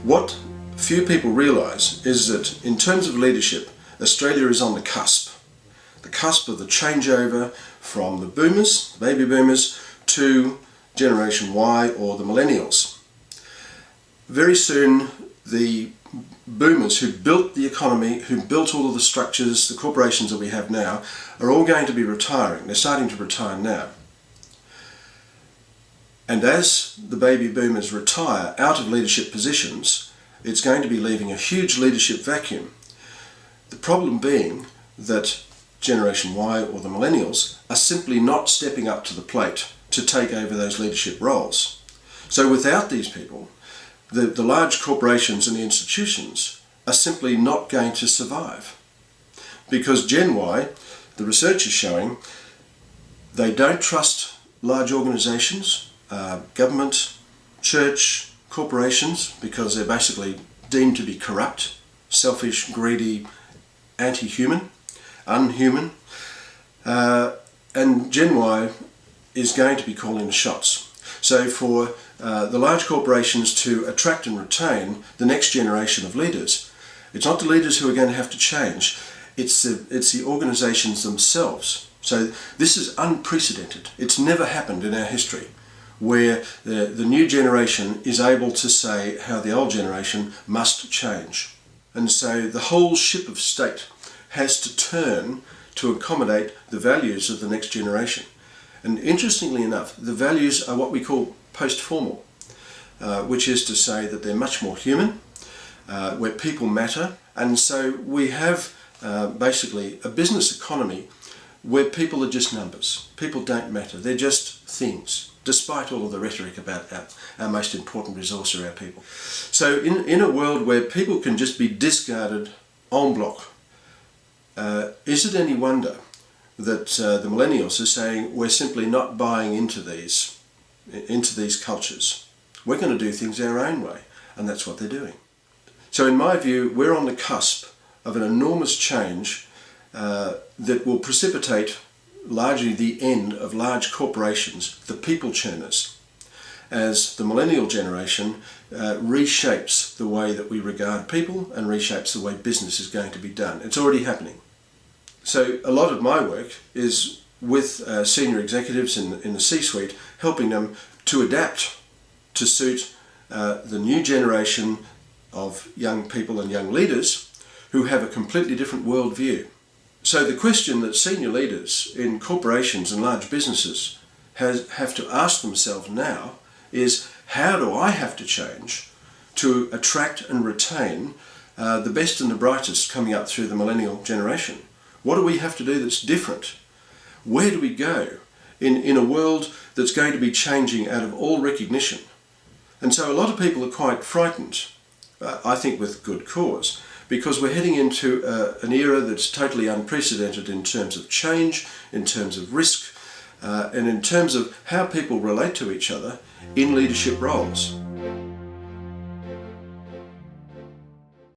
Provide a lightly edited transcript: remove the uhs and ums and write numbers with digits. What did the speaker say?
What few people realise is that in terms of leadership, Australia is on the cusp of the changeover from the boomers, the baby boomers, to Generation Y or the Millennials. Very soon the boomers who built the economy, who built all of the structures, the corporations that we have now, are all going to be retiring. They're starting to retire now. And as the baby boomers retire out of leadership positions, it's going to be leaving a huge leadership vacuum. The problem being that Generation Y or the Millennials are simply not stepping up to the plate to take over those leadership roles. So without these people, the large corporations and the institutions are simply not going to survive. Because Gen Y, the research is showing, they don't trust large organisations, government, church, corporations, because they're basically deemed to be corrupt, selfish, greedy, anti-human, unhuman. And Gen Y is going to be calling the shots. So for the large corporations to attract and retain the next generation of leaders, it's not the leaders who are going to have to change, it's the organisations themselves. So this is unprecedented. It's never happened in our history where the new generation is able to say how the old generation must change. And so the whole ship of state has to turn to accommodate the values of the next generation. And interestingly enough, the values are what we call postformal, which is to say that they're much more human, where people matter. And so we have basically a business economy where people are just numbers. People don't matter. They're just things, despite all of the rhetoric about our most important resource are our people. So in a world where people can just be discarded en bloc, is it any wonder that the Millennials are saying we're simply not buying into these cultures? We're going to do things our own way, and that's what they're doing. So in my view, we're on the cusp of an enormous change that will precipitate largely the end of large corporations, the people churners, as the millennial generation reshapes the way that we regard people and reshapes the way business is going to be done. It's already happening. So a lot of my work is with senior executives in the C-suite, helping them to adapt to suit the new generation of young people and young leaders who have a completely different worldview. So the question that senior leaders in corporations and large businesses have to ask themselves now is, how do I have to change to attract and retain the best and the brightest coming up through the millennial generation? What do we have to do that's different? Where do we go in a world that's going to be changing out of all recognition? And so a lot of people are quite frightened, I think with good cause, because we're heading into an era that's totally unprecedented in terms of change, in terms of risk, and in terms of how people relate to each other in leadership roles.